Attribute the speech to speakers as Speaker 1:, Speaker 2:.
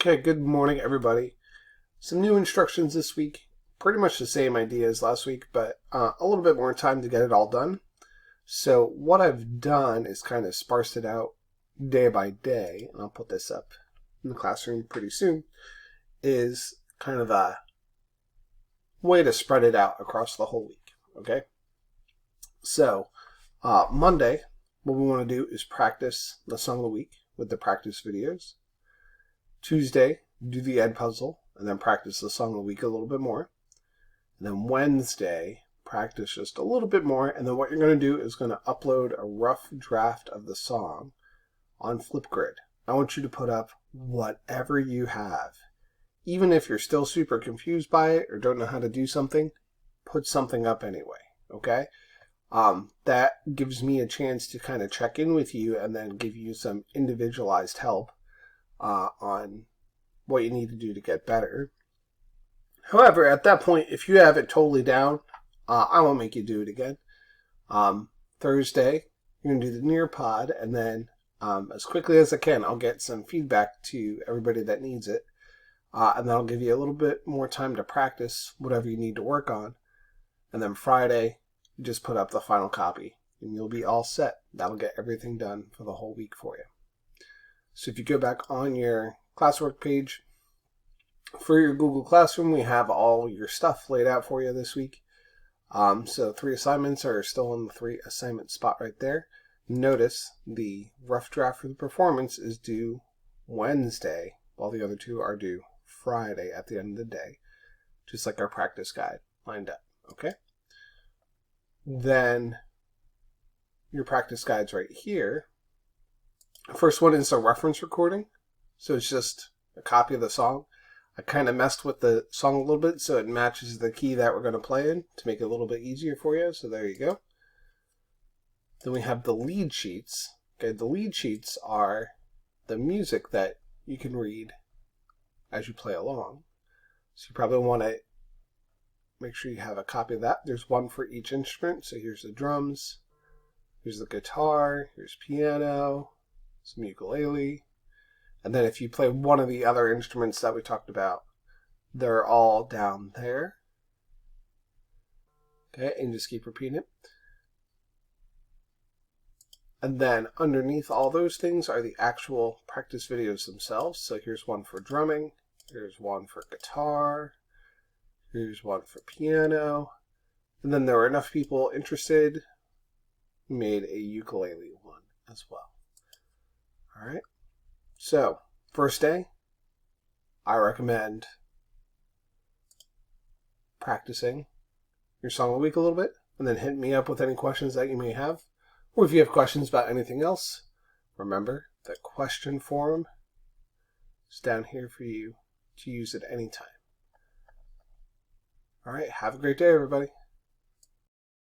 Speaker 1: Okay, good morning, everybody. Some new instructions this week. Pretty much the same idea as last week, but a little bit more time to get it all done. So what I've done is kind of sparsed it out day by day, and I'll put this up in the classroom pretty soon, is kind of a way to spread it out across the whole week, okay? So Monday, what we want to do is practice the song of the week with the practice videos. Tuesday, do the Ed puzzle, and then practice the song of the week a little bit more. And then Wednesday, practice just a little bit more, and then what you're going to do is going to upload a rough draft of the song on Flipgrid. I want you to put up whatever you have. Even if you're still super confused by it or don't know how to do something, put something up anyway, okay? That gives me a chance to kind of check in with you and then give you some individualized help on what you need to do to get better. However, at that point, if you have it totally down, I won't make you do it again. Thursday, you're going to do the Nearpod, and then as quickly as I can, I'll get some feedback to everybody that needs it. And that'll give you a little bit more time to practice whatever you need to work on. And then Friday, you just put up the final copy, and you'll be all set. That'll get everything done for the whole week for you. So if you go back on your classwork page, for your Google Classroom, we have all your stuff laid out for you this week. So 3 assignments are still in the 3 assignment spot right there. Notice the rough draft for the performance is due Wednesday, while the other 2 are due Friday at the end of the day, just like our practice guide lined up, okay? Then your practice guide's right here. First one is a reference recording, so it's just a copy of the song. I kind of messed with the song a little bit so it matches the key that we're going to play in to make it a little bit easier for you, so there you go. Then we have the lead sheets. Okay, the lead sheets are the music that you can read as you play along. So you probably want to make sure you have a copy of that. There's one for each instrument, so here's the drums, here's the guitar, here's piano, some ukulele, and then if you play one of the other instruments that we talked about, they're all down there. Okay, and just keep repeating it. And then underneath all those things are the actual practice videos themselves. So here's one for drumming, here's one for guitar, here's one for piano, and then there were enough people interested, we made a ukulele one as well. All right. So, first day, I recommend practicing your song of the week a little bit, and then hit me up with any questions that you may have. Or if you have questions about anything else, remember the question forum is down here for you to use at any time. All right, have a great day, everybody.